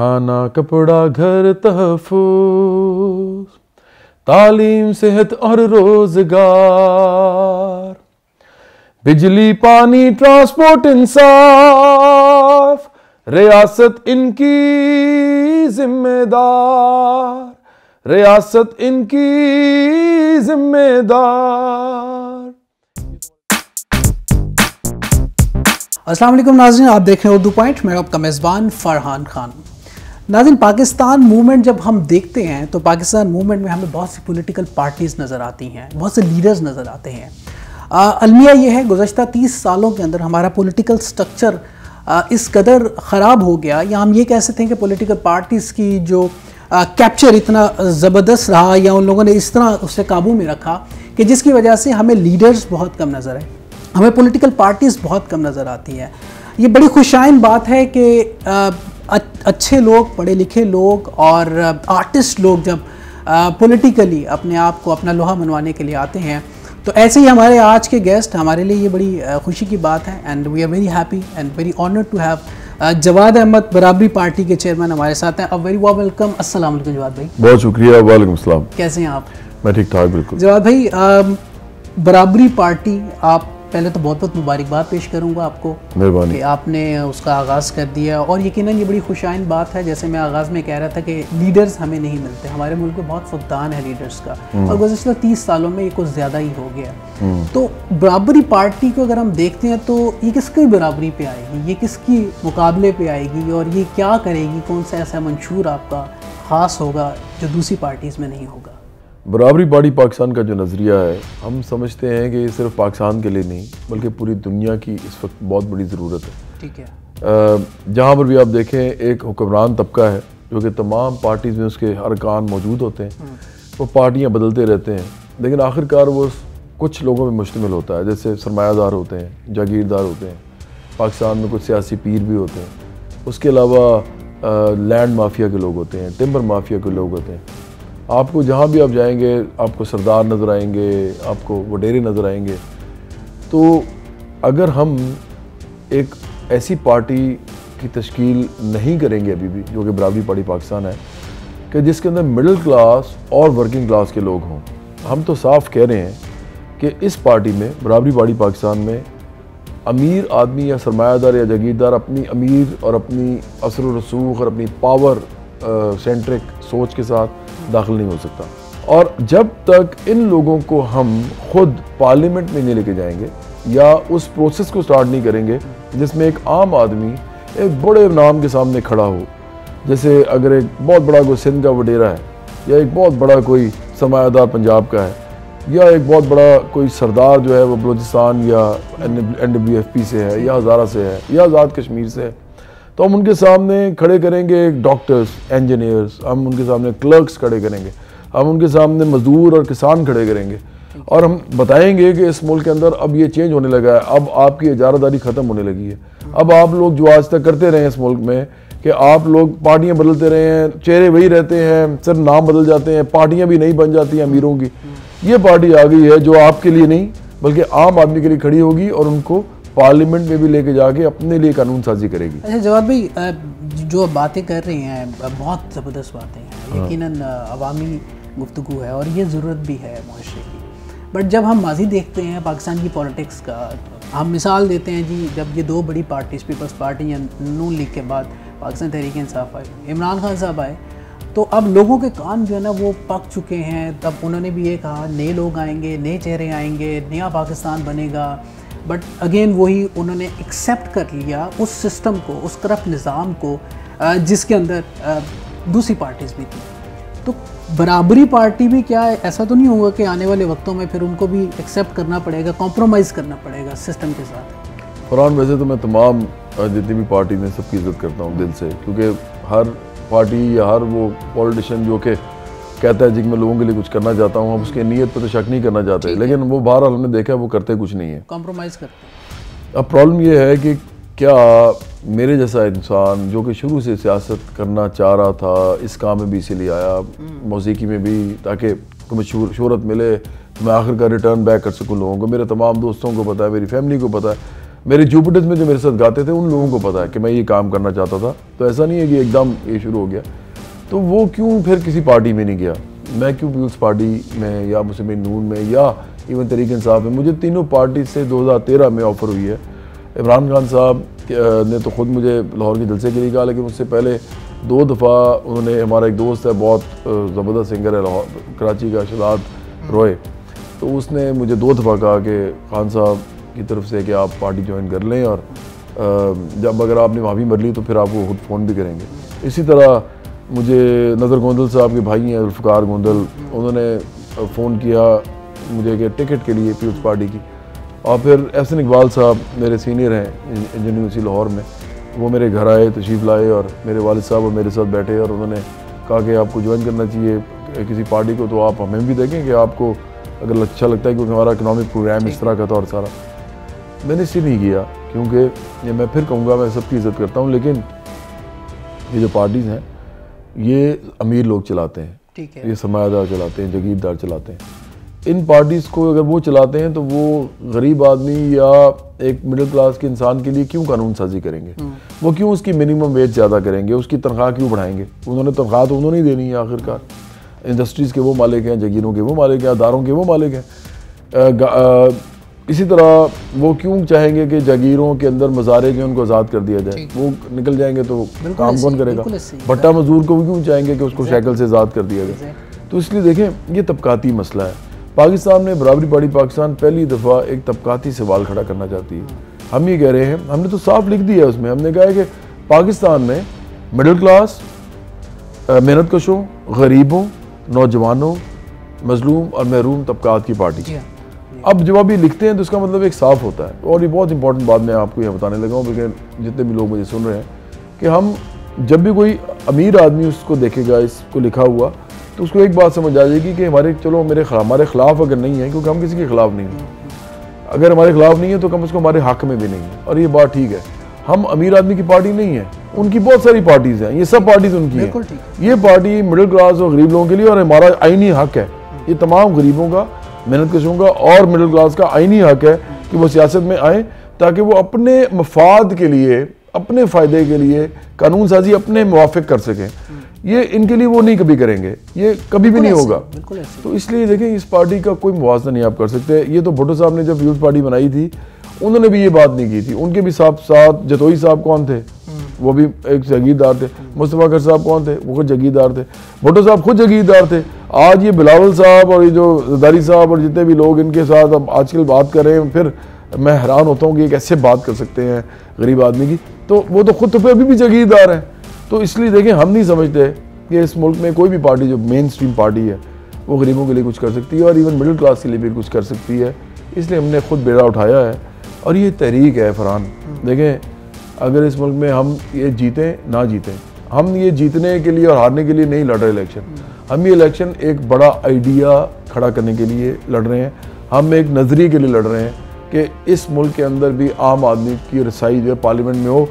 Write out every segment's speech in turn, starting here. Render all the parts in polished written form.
खाना कपड़ा घर तहफ़्फ़ुज़, तालीम सेहत और रोज़गार, बिजली पानी ट्रांसपोर्ट इंसाफ, रियासत इनकी जिम्मेदार, रियासत इनकी जिम्मेदार। अस्सलाम वालेकुम नाज़रीन, आप देख रहे हैं उर्दू पॉइंट। मैं आपका मेज़बान फ़रहान खान। नाज़रीन, पाकिस्तान मूवमेंट जब हम देखते हैं तो पाकिस्तान मूवमेंट में हमें बहुत सी पॉलिटिकल पार्टीज़ नज़र आती हैं, बहुत से लीडर्स नज़र आते हैं। अलमिया ये है, गुज़श्ता 30 सालों के अंदर हमारा पॉलिटिकल स्ट्रक्चर इस कदर ख़राब हो गया, या हम ये कह सकते हैं कि पॉलिटिकल पार्टीज़ की जो कैप्चर इतना ज़बरदस्त रहा, या उन लोगों ने इस तरह उससे काबू में रखा कि जिसकी वजह से हमें लीडर्स बहुत कम नज़र आए, हमें पॉलिटिकल पार्टीज़ बहुत कम नज़र आती हैं। ये बड़ी खुशाइन बात है कि अच्छे लोग, पढ़े लिखे लोग और आर्टिस्ट लोग जब पॉलिटिकली अपने आप को अपना लोहा मनवाने के लिए आते हैं, तो ऐसे ही हमारे आज के गेस्ट, हमारे लिए ये बड़ी खुशी की बात है and we are very happy and very honoured to have Jawad Ahmad, Barabari party के चेयरमैन हमारे साथ हैं। A very warm welcome. अस्सलाम वालेकुम जवाद भाई। बहुत शुक्रिया। वालेकुम अस्सलाम। कैसे हैं आप? मैं ठीक ठाक, बिल्कुल। जवाद भाई, बराबरी पार्टी, आप पहले तो बहुत बहुत मुबारकबाद पेश करूंगा आपको, मेहरबानी कि आपने उसका आगाज़ कर दिया। और यकीनन ये बड़ी खुशाइन बात है, जैसे मैं आगाज़ में कह रहा था कि लीडर्स हमें नहीं मिलते, हमारे मुल्क में बहुत फुकदान है लीडर्स का, और गुज़श्ता 30 सालों में ये कुछ ज़्यादा ही हो गया। तो बराबरी पार्टी को अगर हम देखते हैं तो ये किसकी बराबरी पे आएगी, ये किसकी मुकाबले पे आएगी, और ये क्या करेगी, कौन सा ऐसा मंशूर आपका ख़ास होगा जो दूसरी पार्टीज़ में नहीं होगा? बराबरी पार्टी पाकिस्तान का जो नज़रिया है, हम समझते हैं कि ये सिर्फ पाकिस्तान के लिए नहीं बल्कि पूरी दुनिया की इस वक्त बहुत बड़ी ज़रूरत है। ठीक है। जहाँ पर भी आप देखें, एक हुक्मरान तबका है जो कि तमाम पार्टीज़ में उसके अरकान मौजूद होते हैं, वो पार्टियाँ बदलते रहते हैं, लेकिन आखिरकार वो कुछ लोगों पर मुश्तमिल होता है। जैसे सरमायादार होते हैं, जागीरदार होते हैं, पाकिस्तान में कुछ सियासी पीर भी होते हैं, उसके अलावा लैंड माफिया के लोग होते हैं, टिम्बर माफिया के लोग होते हैं। आपको जहाँ भी आप जाएंगे आपको सरदार नज़र आएंगे, आपको वडेरे नज़र आएंगे। तो अगर हम एक ऐसी पार्टी की तश्कील नहीं करेंगे अभी भी, जो कि बराबरी पार्टी पाकिस्तान है, कि जिसके अंदर मिडिल क्लास और वर्किंग क्लास के लोग हों, हम तो साफ कह रहे हैं कि इस पार्टी में, बराबरी पार्टी पाकिस्तान में, अमीर आदमी या सरमायादार या जागीरदार अपनी अमीर और अपनी असर व रसूख और अपनी पावर सेंट्रिक सोच के साथ दाखिल नहीं हो सकता। और जब तक इन लोगों को हम खुद पार्लियामेंट में नहीं लेके जाएंगे या उस प्रोसेस को स्टार्ट नहीं करेंगे जिसमें एक आम आदमी एक बड़े नाम के सामने खड़ा हो, जैसे अगर एक बहुत बड़ा कोई सिंध का वडेरा है, या एक बहुत बड़ा कोई सरमायादार पंजाब का है, या एक बहुत बड़ा कोई सरदार जो है वो बलूचिस्तान या NWFP से है, या हज़ारा से है, या आज़ाद कश्मीर से है, तो हम उनके सामने खड़े करेंगे डॉक्टर्स, इंजीनियर्स, हम उनके सामने क्लर्क्स खड़े करेंगे, हम उनके सामने मजदूर और किसान खड़े करेंगे, और हम बताएंगे कि इस मुल्क के अंदर अब ये चेंज होने लगा है, अब आपकी इजारादारी ख़त्म होने लगी है। अब आप लोग जो आज तक करते रहे हैं इस मुल्क में कि आप लोग पार्टियां बदलते रहे हैं, चेहरे वही रहते हैं, सिर्फ नाम बदल जाते हैं, पार्टियां भी नहीं बन जाती हैं अमीरों की। ये पार्टी आ गई है जो आपके लिए नहीं बल्कि आम आदमी के लिए खड़ी होगी और उनको पार्लियामेंट में भी लेके जाके अपने लिए कानून साजी करेगी। अच्छा जवाद भाई, जो बातें कर रही हैं बहुत ज़बरदस्त बातें हैं, यकीनन अवामी गुफ्तगू है और ये ज़रूरत भी है माशरे की। बट जब हम माजी देखते हैं पाकिस्तान की पॉलिटिक्स का, हम मिसाल देते हैं जी, जब ये दो बड़ी पार्टीज़, पीपल्स पार्टी या नून लीग के बाद पाकिस्तान तहरीक इंसाफ आई, इमरान खान साहब आए, तो अब लोगों के कान जो है ना वो पक चुके हैं। तब उन्होंने भी ये कहा नए लोग आएंगे, नए चेहरे आएंगे, नया पाकिस्तान बनेगा। बट अगेन वही उन्होंने एक्सेप्ट कर लिया उस सिस्टम को, उस करप्ट निज़ाम को जिसके अंदर दूसरी पार्टीज़ भी थी। तो बराबरी पार्टी भी क्या है, ऐसा तो नहीं होगा कि आने वाले वक्तों में फिर उनको भी एक्सेप्ट करना पड़ेगा, कॉम्प्रोमाइज़ करना पड़ेगा सिस्टम के साथ? फरहान, वैसे तो मैं तमाम जितनी भी पार्टी में सबकी इज़्ज़त करता हूँ दिल से, क्योंकि हर पार्टी या हर वो पॉलिटिशियन जो कि कहता है जी मैं लोगों के लिए कुछ करना चाहता हूँ, हम उसके नीयत पर तो शक नहीं करना चाहते, लेकिन वो बहरहाल हमने देखा है वो करते कुछ नहीं है, कॉम्प्रोमाइज़ करते। अब प्रॉब्लम ये है कि क्या मेरे जैसा इंसान जो कि शुरू से सियासत करना चाह रहा था, इस काम में भी इसीलिए आया, मौसीकी में भी, ताकि तुम्हें शोहरत मिले तो मैं आखिरकार रिटर्न बैक कर सकूँ लोगों को। मेरे तमाम दोस्तों को पता है, मेरी फैमिली को पता है, मेरे जुपिटर्स में जो मेरे साथ गाते थे उन लोगों को पता है कि मैं ये काम करना चाहता था। तो ऐसा नहीं है कि एकदम ये शुरू हो गया। तो वो क्यों फिर किसी पार्टी में नहीं गया, मैं क्यों पीपल्स पार्टी में या मुस्लिम नून में या इवन तहरीक इंसाफ में, मुझे तीनों पार्टी से 2013 में ऑफ़र हुई है। इमरान खान साहब ने तो ख़ुद मुझे लाहौर के जलसे के लिए कहा, लेकिन उससे पहले 2 दफ़ा उन्होंने, हमारा एक दोस्त है बहुत ज़बरदस्त सिंगर है लाहौर कराची का, शहजाद रॉय, तो उसने मुझे 2 दफ़ा कहा कि खान साहब की तरफ से कि आप पार्टी ज्वाइन कर लें और जब अगर आपने वहाँ भी मर ली तो फिर आपको खुद फ़ोन भी करेंगे। इसी तरह मुझे नज़र गोंदल साहब के भाई हैं जुल्फ़िकार गोंदल, उन्होंने फ़ोन किया मुझे कि टिकट के लिए पीपल्स पार्टी की। और फिर एहसन इकबाल साहब मेरे सीनियर हैं इंजीनियरिंग यूनिवर्सिटी लाहौर में, वो मेरे घर आए, तशरीफ़ लाए और मेरे वालिद साहब और मेरे साथ बैठे और उन्होंने कहा कि आपको ज्वाइन करना चाहिए किसी पार्टी को, तो आप हमें भी देखें कि आपको अगर अच्छा लगता है, क्योंकि हमारा इकनॉमिक प्रोग्राम इस तरह का था और सारा। मैंने इसलिए नहीं किया क्योंकि ये मैं फिर कहूँगा मैं सबकी इज़्ज़त करता हूँ, लेकिन ये जो पार्टीज़ हैं ये अमीर लोग चलाते हैं, ठीक है, ये सरमायादार चलाते हैं, जगीरदार चलाते हैं। इन पार्टीज़ को अगर वो चलाते हैं तो वो गरीब आदमी या एक मिडिल क्लास के इंसान के लिए क्यों कानून साजी करेंगे, वो क्यों उसकी मिनिमम वेज ज़्यादा करेंगे, उसकी तनख्वाह क्यों बढ़ाएंगे। उन्होंने तनख्वाह तो उन्होंने ही देनी है, आखिरकार इंडस्ट्रीज़ के वो मालिक हैं, जगीरों के वो मालिक हैं, अदारों के वो मालिक हैं। इसी तरह वो क्यों चाहेंगे कि जागीरों के अंदर मज़ारे के उनको आज़ाद कर दिया जाए, वो निकल जाएंगे तो काम कौन करेगा। भट्टा मजदूर को क्यों चाहेंगे कि उसको शैकल से आज़ाद कर दिया जाए। तो इसलिए देखें ये तबकाती मसला है। पाकिस्तान में बराबरी पार्टी पाकिस्तान पहली दफ़ा एक तबकाती सवाल खड़ा करना चाहती है। हम ये कह रहे हैं, हमने तो साफ लिख दिया है उसमें, हमने कहा है कि पाकिस्तान में मिडिल क्लास, मेहनत कशों, गरीबों, नौजवानों, मजलूम और महरूम तबकात की पार्टी। अब जब आप ये लिखते हैं तो इसका मतलब एक साफ होता है। और ये बहुत इंपॉर्टेंट बात मैं आपको यह बताने लगा हूँ, बल्कि जितने भी लोग मुझे सुन रहे हैं, कि हम जब भी कोई अमीर आदमी उसको देखेगा इसको लिखा हुआ, तो उसको एक बात समझ आ जाएगी कि हमारे हमारे खिलाफ अगर नहीं है, क्योंकि हम किसी के खिलाफ नहीं हैं, अगर हमारे खिलाफ नहीं है तो कम से कम हमारे हक में भी नहीं है। और ये बात ठीक है, हम अमीर आदमी की पार्टी नहीं है, उनकी बहुत सारी पार्टीज़ हैं, ये सब पार्टीज़ उनकी हैं। ये पार्टी मिडिल क्लास और गरीब लोगों के लिए और हमारा आईनी हक है। ये तमाम गरीबों का, मेहनत कशों का और मिडिल क्लास का आईनी हक है कि वो सियासत में आए, ताकि वो अपने मफाद के लिए, अपने फ़ायदे के लिए कानून साजी अपने मुवाफिक कर सकें। ये इनके लिए वो नहीं कभी करेंगे, ये कभी भी नहीं होगा। तो इसलिए देखें इस पार्टी का कोई मुवाजना नहीं आप कर सकते। ये तो भुट्टो साहब ने जब यूथ पार्टी बनाई थी उन्होंने भी ये बात नहीं की थी। उनके भी साथ जतोई साहब कौन थे, वो भी एक जगीरदार थे। मुस्तफा कर साहब कौन थे, वो खुद जगीरदार थे। भुट्टो साहब खुद जगीरदार थे। आज ये बिलावल साहब और ये जो जरदारी साहब और जितने भी लोग इनके साथ अब आजकल बात कर रहे हैं, फिर मैं हैरान होता हूँ कि कैसे बात कर सकते हैं गरीब आदमी की। तो वो तो खुद तो अभी भी जगीरदार हैं। तो इसलिए देखें हम नहीं समझते कि इस मुल्क में कोई भी पार्टी जो मेन स्ट्रीम पार्टी है वो गरीबों के लिए कुछ कर सकती है और इवन मिडिल क्लास के लिए भी कुछ कर सकती है। इसलिए हमने खुद बेड़ा उठाया है और ये तहरीक है फरहान। देखें अगर इस मुल्क में हम ये जीतें ना जीतें, हम ये जीतने के लिए और हारने के लिए नहीं लड़ रहे इलेक्शन। हम ये इलेक्शन एक बड़ा आइडिया खड़ा करने के लिए लड़ रहे हैं। हम एक नज़रिए के लिए लड़ रहे हैं कि इस मुल्क के अंदर भी आम आदमी की रसाई जो है पार्लियामेंट में हो।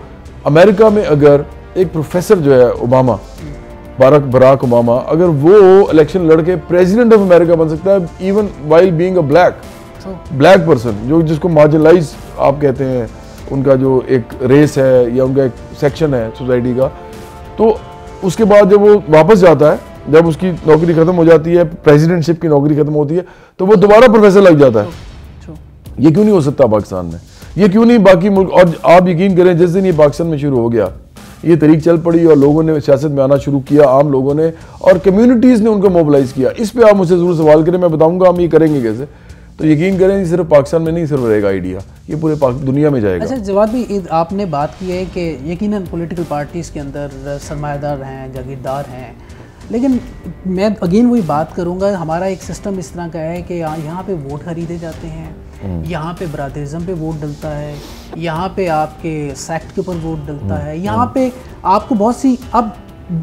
अमेरिका में अगर एक प्रोफेसर जो है ओबामा, बराक ओबामा, अगर वो इलेक्शन लड़के प्रेसिडेंट ऑफ अमेरिका बन सकता है, even while being a black person, जो जिसको मार्जिनलाइज आप कहते हैं, उनका जो एक रेस है या उनका एक सेक्शन है सोसाइटी का, तो उसके बाद जब वो वापस जाता है, जब उसकी नौकरी खत्म हो जाती है, प्रेसिडेंटशिप की नौकरी खत्म होती है, तो वो दोबारा प्रोफेसर लग जाता है। ये क्यों नहीं हो सकता पाकिस्तान में? ये क्यों नहीं बाकी मुल्क? और आप यकीन करें जिस दिन ये पाकिस्तान में शुरू हो गया, ये तरीक चल पड़ी और लोगों ने सियासत में आना शुरू किया, आम लोगों ने, और कम्युनिटीज़ ने उनको मोबिलाइज किया। इस पे आप मुझसे ज़रूर सवाल करें, मैं बताऊंगा हम ये करेंगे कैसे। तो यकीन करें सिर्फ पाकिस्तान में नहीं सिर्फ रहेगा आइडिया, ये पूरे दुनिया में जाएगा। अच्छा जवाब भी आपने बात की है कि यकीनन पॉलिटिकल पार्टीज़ के अंदर सरमायादार हैं, जागीरदार हैं, लेकिन मैं अगेन वही बात करूंगा, हमारा एक सिस्टम इस तरह का है कि यहाँ पे वोट खरीदे जाते हैं, यहाँ पे ब्रादरिज्म पे वोट डलता है, यहाँ पे आपके सेक्ट के ऊपर वोट डलता है, यहाँ पे आपको बहुत सी, अब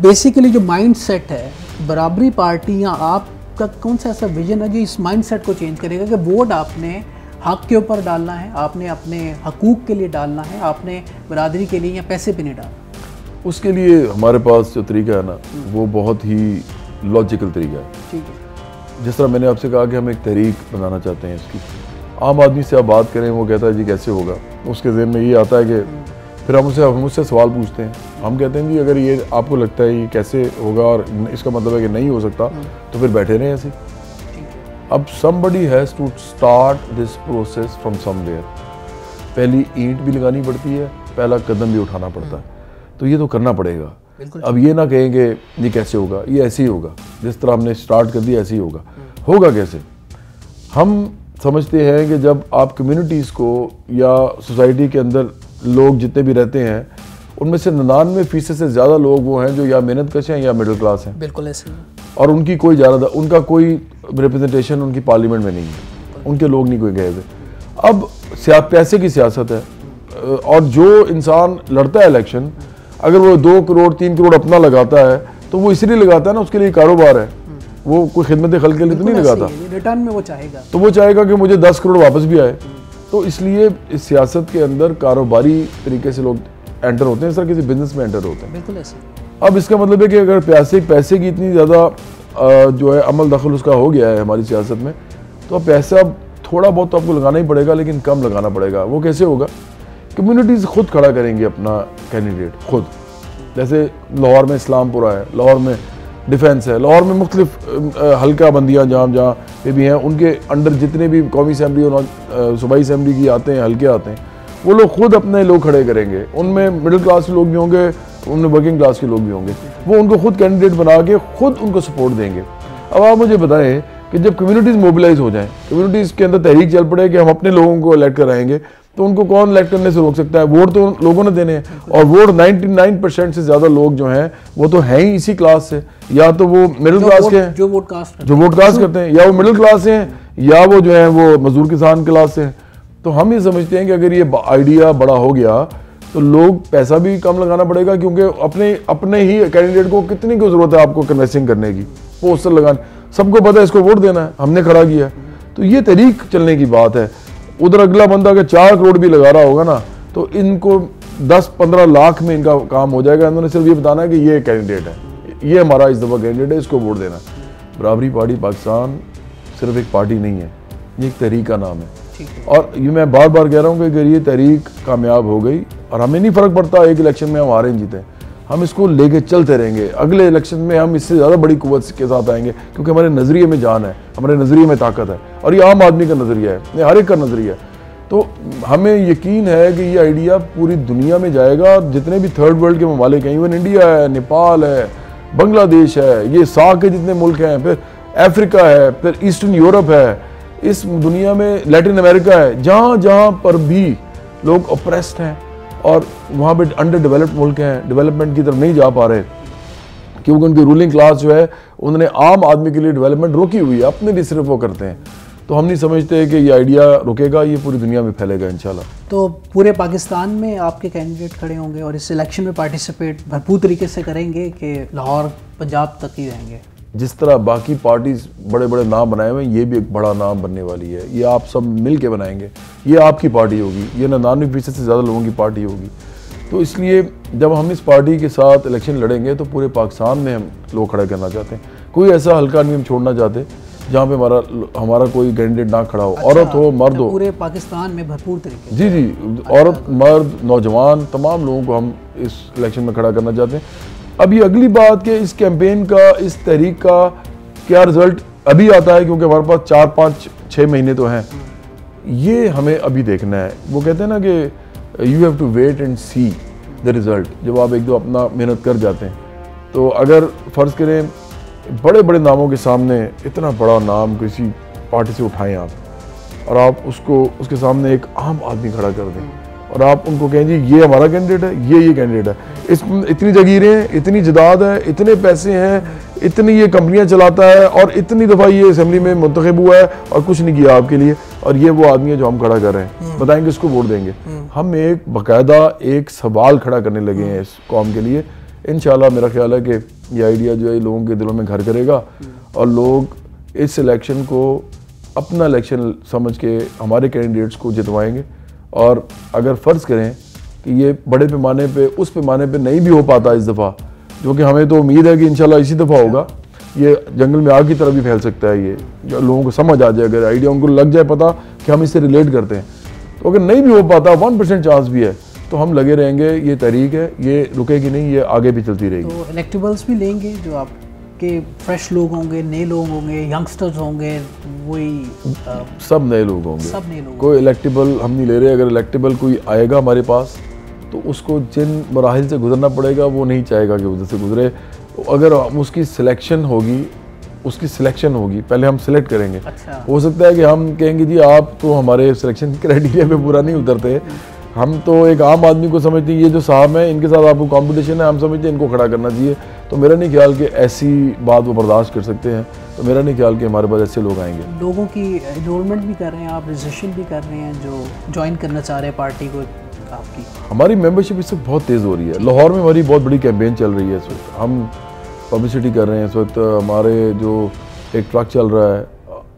बेसिकली जो माइंड सेट है बराबरी पार्टी या आपका कौन सा ऐसा विजन है जो इस माइंड सेट को चेंज करेगा कि वोट आपने हक के ऊपर डालना है, आपने अपने हकूक़ के लिए डालना है, आपने बरादरी के लिए या पैसे पे नहीं डालना। उसके लिए हमारे पास जो तरीका है ना वो बहुत ही लॉजिकल तरीका है। ठीक है। जिस तरह मैंने आपसे कहा कि हम एक तहरीक बनाना चाहते हैं इसकी, आम आदमी से आप बात करें, वो कहता है जी कैसे होगा, उसके ज़हन में ये आता है कि फिर हम मुझसे सवाल पूछते हैं, हम कहते हैं जी अगर ये आपको लगता है ये कैसे होगा और इसका मतलब है कि नहीं हो सकता, तो फिर बैठे रहें ऐसे। अब somebody has to start this process from somewhere। पहली ईंट भी लगानी पड़ती है, पहला कदम भी उठाना पड़ता है, तो ये तो करना पड़ेगा। अब ये ना कहेंगे ये कैसे होगा, ये ऐसे ही होगा, जिस तरह हमने स्टार्ट कर दिया ऐसे ही होगा। होगा कैसे? हम समझते हैं कि जब आप कम्युनिटीज़ को या सोसाइटी के अंदर लोग जितने भी रहते हैं, उनमें से 99% से ज़्यादा लोग वो हैं जो या मेहनत कश हैं या मिडिल क्लास हैं। बिल्कुल ऐसे। और उनकी कोई ज़्यादा, उनका कोई रिप्रेजेंटेशन उनकी पार्लियामेंट में नहीं है, उनके लोग नहीं कोई गए थे। अब पैसे की सियासत है, और जो इंसान लड़ता है इलेक्शन, अगर वो 2 करोड़ 3 करोड़ अपना लगाता है तो वो इसलिए लगाता है ना, उसके लिए कारोबार है, वो कोई खिदमत खल्क के लिए तो नहीं लगाता। रिटर्न में वो चाहेगा, तो वो चाहेगा कि मुझे 10 करोड़ वापस भी आए। तो इसलिए इस सियासत के अंदर कारोबारी तरीके से लोग एंटर होते हैं, इस तरह किसी बिजनेस में एंटर होते हैं। बिल्कुल ऐसे। अब इसका मतलब है कि अगर पैसे की इतनी ज़्यादा जो है अमल दखल उसका हो गया है हमारी सियासत में, तो अब पैसा थोड़ा बहुत तो आपको लगाना ही पड़ेगा, लेकिन कम लगाना पड़ेगा। वो कैसे होगा? कम्युनिटीज़ खुद खड़ा करेंगे अपना कैंडिडेट खुद। जैसे लाहौर में इस्लामपुरा है, लाहौर में डिफेंस है, लाहौर में मुख्तलिफ हल्का बंदियाँ जहाँ पे भी हैं, उनके अंडर जितने भी कौमी असम्बली और सूबाई असम्बली की आते हैं, हल्के आते हैं, वो लोग खुद अपने लोग खड़े करेंगे। उनमें मिडिल क्लास के लोग भी होंगे, उनमें वर्किंग क्लास के लोग भी होंगे। वो उनको खुद कैंडिडेट बना के खुद उनको सपोर्ट देंगे। अब आप मुझे बताएं कि जब कम्युनिटीज़ मोबिलाइज हो जाएं, कम्युनिटीज़ के अंदर तहरीक चल पड़े कि हम अपने लोगों को इलेक्ट कराएंगे, तो उनको कौन इलेक्ट करने से रोक सकता है? वोट तो लोगों ने देने हैं, और वोट 99% से ज़्यादा लोग जो हैं वो तो हैं ही इसी क्लास से, या तो वो मिडिल क्लास के हैं जो वोट कास्ट करते हैं, या वो मिडिल क्लास से हैं, या वो जो है वो मजदूर किसान क्लास से हैं। तो हम ये समझते हैं कि अगर ये आइडिया बड़ा हो गया तो लोग पैसा भी कम लगाना पड़ेगा, क्योंकि अपने ही कैंडिडेट को कितनी की जरूरत है आपको कन्वेंसिंग करने की, पोस्टर लगाने, सबको पता है इसको वोट देना है, हमने खड़ा किया। तो ये तरीक चलने की बात है। उधर अगला बंदा अगर 4 करोड़ भी लगा रहा होगा ना, तो इनको 10-15 लाख में इनका काम हो जाएगा। इन्होंने सिर्फ ये बताना है कि ये कैंडिडेट है, ये हमारा इस दफ़ा कैंडिडेट है, इसको वोट देना। बराबरी पार्टी पाकिस्तान सिर्फ एक पार्टी नहीं है, ये एक तहरीक का नाम है। और ये मैं बार बार कह रहा हूँ कि अगर ये तहरीक कामयाब हो गई, और हमें नहीं फ़र्क पड़ता एक इलेक्शन में हम हारे जीते, हम इसको लेके चलते रहेंगे। अगले इलेक्शन में हम इससे ज़्यादा बड़ी कुव्वत के साथ आएंगे, क्योंकि हमारे नज़रिए में जान है, हमारे नज़रिए में ताकत है, और ये आम आदमी का नज़रिया है, ये हर एक का नज़रिया है। तो हमें यकीन है कि ये आइडिया पूरी दुनिया में जाएगा। जितने भी थर्ड वर्ल्ड के ममालिक हैं, इवन इंडिया है, नेपाल है, बांग्लादेश है, ये सार्क के जितने मुल्क हैं, फिर अफ्रीका है, फिर ईस्टर्न यूरोप है, इस दुनिया में लैटिन अमेरिका है, जहाँ जहाँ पर भी लोग ऑप्रेस्ड हैं और वहाँ पे अंडर डेवलप्ड मुल्क हैं, डेवलपमेंट की तरफ नहीं जा पा रहे, क्योंकि उनकी रूलिंग क्लास जो है उन्होंने आम आदमी के लिए डेवलपमेंट रोकी हुई है, अपने लिए सिर्फ वो करते हैं। तो हम नहीं समझते कि ये आइडिया रुकेगा, ये पूरी दुनिया में फैलेगा इंशाल्लाह। तो पूरे पाकिस्तान में आपके कैंडिडेट खड़े होंगे और इस इलेक्शन में पार्टिसिपेट भरपूर तरीके से करेंगे कि लाहौर पंजाब तक ही रहेंगे? जिस तरह बाकी पार्टीज बड़े बड़े नाम बनाए हुए हैं, ये भी एक बड़ा नाम बनने वाली है। ये आप सब मिल के बनाएंगे, ये आपकी पार्टी होगी, ये 99% से ज़्यादा लोगों की पार्टी होगी। तो इसलिए जब हम इस पार्टी के साथ इलेक्शन लड़ेंगे तो पूरे पाकिस्तान में हम लोग खड़ा करना चाहते हैं। कोई ऐसा हल्का नहीं हम छोड़ना चाहते जहाँ पे हमारा कोई कैंडिडेट ना खड़ा हो। अच्छा, औरत हो मर्द हो, पूरे पाकिस्तान में भरपूर तरीके। जी जी, औरत मर्द नौजवान तमाम लोगों को हम इस इलेक्शन में खड़ा करना चाहते हैं। अभी अगली बात कि इस कैंपेन का, इस तहरीक का क्या रिजल्ट अभी आता है, क्योंकि हमारे पास 4-5-6 महीने तो हैं, ये हमें अभी देखना है। वो कहते हैं ना कि you have to wait and see the result. जब आप एक दो अपना मेहनत कर जाते हैं, तो अगर फ़र्ज़ करें बड़े बड़े नामों के सामने इतना बड़ा नाम किसी पार्टी से उठाएं आप, और आप उसके सामने एक आम आदमी खड़ा कर दें, और आप उनको कहें जी ये हमारा कैंडिडेट है, ये कैंडिडेट है, इतनी जगीरें हैं, इतनी जदाद है, इतने पैसे हैं, इतनी ये कंपनियां चलाता है, और इतनी दफ़ा ये असेंबली में मुंतखब हुआ है और कुछ नहीं किया आपके लिए, और ये वो आदमी है जो हम खड़ा कर रहे हैं, बताएं किसको वोट देंगे। हम एक बाकायदा एक सवाल खड़ा करने लगे हैं इस कौम के लिए। इंशाल्लाह मेरा ख्याल है कि ये आइडिया जो है लोगों के दिलों में घर करेगा, और लोग इस इलेक्शन को अपना इलेक्शन समझ के हमारे कैंडिडेट्स को जितवाएंगे। और अगर फ़र्ज़ करें कि ये बड़े पैमाने पे, उस पैमाने पे नहीं भी हो पाता इस दफ़ा, जो कि हमें तो उम्मीद है कि इंशाल्लाह इसी दफ़ा होगा, ये जंगल में आग की तरह भी फैल सकता है। ये जो लोगों को समझ आ जाए, अगर आइडिया उनको लग जाए पता कि हम इससे रिलेट करते हैं। तो अगर नहीं भी हो पाता, 1% चांस भी है, तो हम लगे रहेंगे। ये तहरीक है, ये रुकेगी नहीं, ये आगे भी चलती रहेगी। तो इलेक्टेबल्स भी लेंगे, जो आपके फ्रेश लोग होंगे, नए लोग होंगे, यंगस्टर्स होंगे, वही सब नए लोग होंगे, सब नए लोग। कोई इलेक्टेबल हम नहीं ले रहे। अगर इलेक्टेबल कोई आएगा हमारे पास तो उसको जिन मराहिल से गुजरना पड़ेगा वो नहीं चाहेगा कि उधर से गुजरे। अगर उसकी सिलेक्शन होगी, उसकी सिलेक्शन होगी, पहले हम सिलेक्ट करेंगे। अच्छा। हो सकता है कि हम कहेंगे जी आप तो हमारे सिलेक्शन क्राइटेरिया पे पूरा नहीं उतरते, हम तो एक आम आदमी को समझते हैं ये जो साहब हैं इनके साथ आपको कंपटीशन है, हम समझते हैं इनको खड़ा करना चाहिए। तो मेरा नहीं ख्याल कि ऐसी बात वो बर्दाश्त कर सकते हैं। तो मेरा नहीं ख्याल कि हमारे पास ऐसे लोग आएंगे। लोगों की एनरोलमेंट भी कर रहे हैं आप, रजिस्ट्रेशन भी कर रहे हैं जो ज्वाइन करना चाह रहे हैं पार्टी को आपकी? हमारी मेंबरशिप इस वक्त बहुत तेज़ हो रही है। लाहौर में हमारी बहुत बड़ी कैंपेन चल रही है इस वक्त, हम पब्लिसिटी कर रहे हैं इस वक्त। हमारे जो एक ट्रक चल रहा है,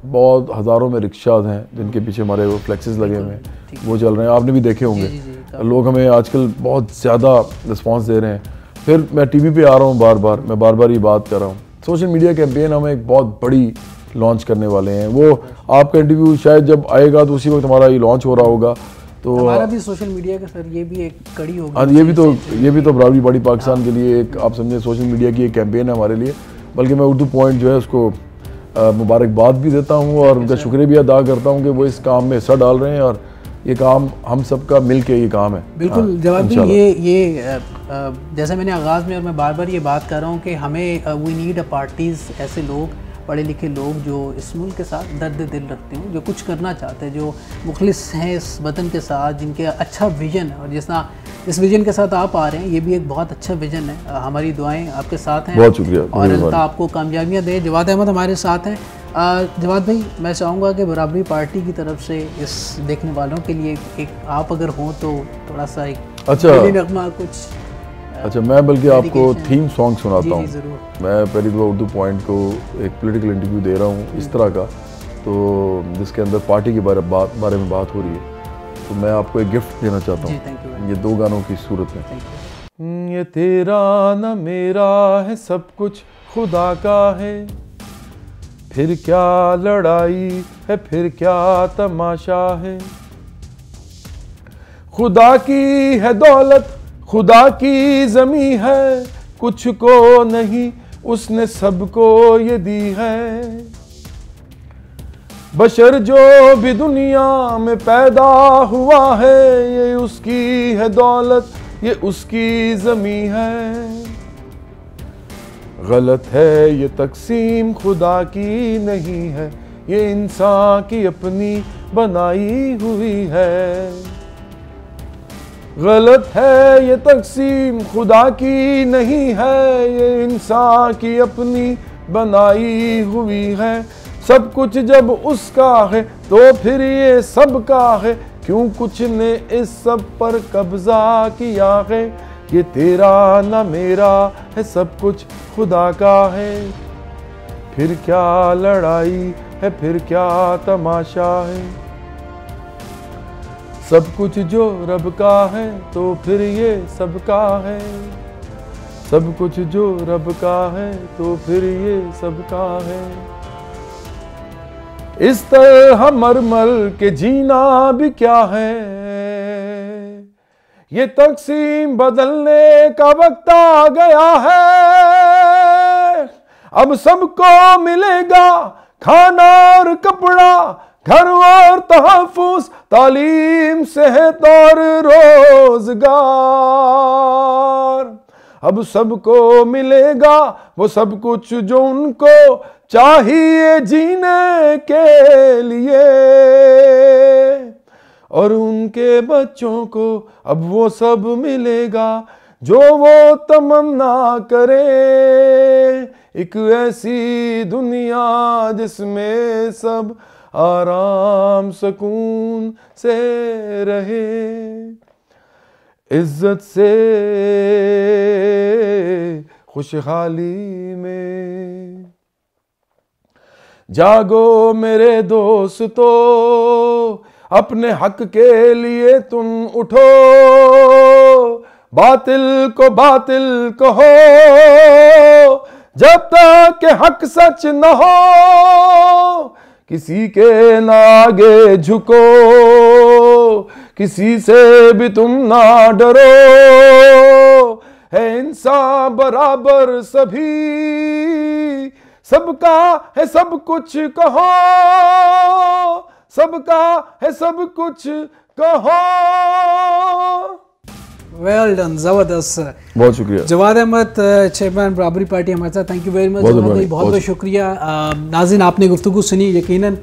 बहुत हज़ारों में रिक्शाज हैं जिनके पीछे हमारे वो फ्लेक्सेस लगे हुए हैं, वो चल रहे हैं, आपने भी देखे होंगे। लोग हमें आजकल बहुत ज़्यादा रिस्पांस दे रहे हैं। फिर मैं टीवी पे आ रहा हूँ बार बार, मैं बार बार ये बात कर रहा हूँ, सोशल मीडिया कैंपेन हम एक बहुत बड़ी लॉन्च करने वाले हैं। वो आपका इंटरव्यू शायद जब आएगा तो उसी वक्त हमारा ये लॉन्च हो रहा होगा। तो हमारा भी सोशल मीडिया का सर ये भी एक कड़ी होगी। हाँ, ये भी तो बराबरी बड़ी पाकिस्तान के लिए एक आप समझे सोशल मीडिया की एक कैंपेन है हमारे लिए। बल्कि मैं उर्दू पॉइंट जो है उसको मुबारकबाद भी देता हूँ और उनका शुक्रिया भी अदा करता हूँ कि वो इस काम में हिस्सा डाल रहे हैं और ये काम हम सबका मिल के ये काम है। बिल्कुल जवाब भाई, ये जैसे मैंने आगाज़ में और मैं बार बार ये बात कर रहा हूँ कि हमें वी नीड अ पार्टीज़, ऐसे लोग, पढ़े लिखे लोग जो इस मुल्क के साथ दर्द दिल रखते हैं, जो कुछ करना चाहते हैं, जो मुखलिस हैं इस वतन के साथ, जिनके अच्छा विजन है। और जिस तरह इस विजन के साथ आप आ रहे हैं, ये भी एक बहुत अच्छा विजन है। हमारी दुआएं आपके साथ हैं। बहुत शुक्रिया और अल्लाह आपको कामयाबियाँ दे। जवाद अहमद हमारे साथ हैं। जवाद भाई, मैं चाहूँगा कि बराबरी पार्टी की तरफ से इस देखने वालों के लिए एक आप अगर हों तो थोड़ा सा एक नगमा कुछ। अच्छा, मैं बल्कि आपको थीम सॉन्ग सुनाता हूँ। मैं पहली दफ़ा उर्दू पॉइंट को एक पॉलिटिकल इंटरव्यू दे रहा हूँ इस तरह का, तो जिसके अंदर पार्टी के बारे में बात हो रही है। तो मैं आपको एक गिफ्ट देना चाहता हूँ, ये 2 गानों की सूरत में। ये तेरा न मेरा है, सब कुछ खुदा का है, फिर क्या लड़ाई है, फिर क्या तमाशा है। खुदा की है दौलत, खुदा की ज़मी है, कुछ को नहीं उसने सबको ये दी है। बशर जो भी दुनिया में पैदा हुआ है, ये उसकी है दौलत, ये उसकी ज़मी है। गलत है ये तकसीम, खुदा की नहीं है, ये इंसान की अपनी बनाई हुई है। गलत है ये तकसीम, खुदा की नहीं है, ये इंसान की अपनी बनाई हुई है। सब कुछ जब उसका है तो फिर ये सबका है, क्यों कुछ ने इस सब पर कब्जा किया है। ये तेरा न मेरा है, सब कुछ खुदा का है, फिर क्या लड़ाई है, फिर क्या तमाशा है। सब कुछ जो रब का है तो फिर ये सबका है, सब कुछ जो रब का है तो फिर ये सबका है। इस तरह मर मर के जीना भी क्या है, ये तकसीम बदलने का वक्त आ गया है। अब सबको मिलेगा खाना और कपड़ा, घर और तहफ़्फ़ुज़, तालीम, सेहत और रोजगार। अब सबको मिलेगा वो सब कुछ जो उनको चाहिए जीने के लिए, और उनके बच्चों को अब वो सब मिलेगा जो वो तमन्ना करे। एक ऐसी दुनिया जिसमें सब आराम सुकून से रहे, इज्जत से खुशहाली में। जागो मेरे दोस्तों, अपने हक के लिए तुम उठो, बातिल को बातिल कहो, जब तक के हक सच न हो। किसी के ना आगे झुको, किसी से भी तुम ना डरो, है इंसान बराबर सभी, सबका है सब कुछ कहो, सबका है सब कुछ कहो। वेल डन, जबरदस्त। बहुत शुक्रिया जवाद अहमद, चेयरमैन बराबरी पार्टी हमारे साथ। Thank you very much Jawad भाई, बहुत बहुत शुक्रिया। नाज़रीन, आपने गुफ्तगू सुनी, यकीनन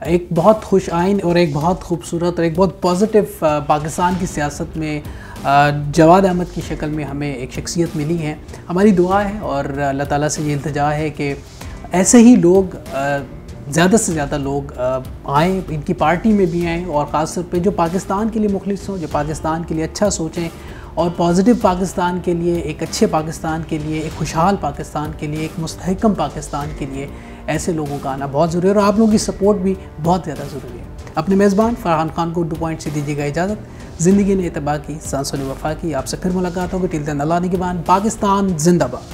एक बहुत खुश आइन और एक बहुत खूबसूरत और एक बहुत पॉजिटिव पाकिस्तान की सियासत में जवाद अहमद की शक्ल में हमें एक शख्सियत मिली है। हमारी दुआ है और अल्लाह ताला से ये इल्तिजा है कि ऐसे ही लोग ज़्यादा से ज़्यादा लोग आएँ, इनकी पार्टी में भी आएँ, और ख़ास तौर पे जो पाकिस्तान के लिए मुखलिस हों, जो पाकिस्तान के लिए अच्छा सोचें और पॉजिटिव पाकिस्तान के लिए, एक अच्छे पाकिस्तान के लिए, एक खुशहाल पाकिस्तान के लिए, एक मुस्तहकम पाकिस्तान के लिए ऐसे लोगों का आना बहुत ज़रूरी है, और आप लोगों की सपोर्ट भी बहुत ज़्यादा ज़रूरी है। अपने मेज़बान फरहान खान को 2 पॉइंट से दीजिएगा इजाज़त। ज़िंदगी ने इत्तबा की, सांसों ने वफा की। आपसे फिर मुलाकात होगी। टिल देन अल्लाह निगहबान। पाकिस्तान जिंदाबाद।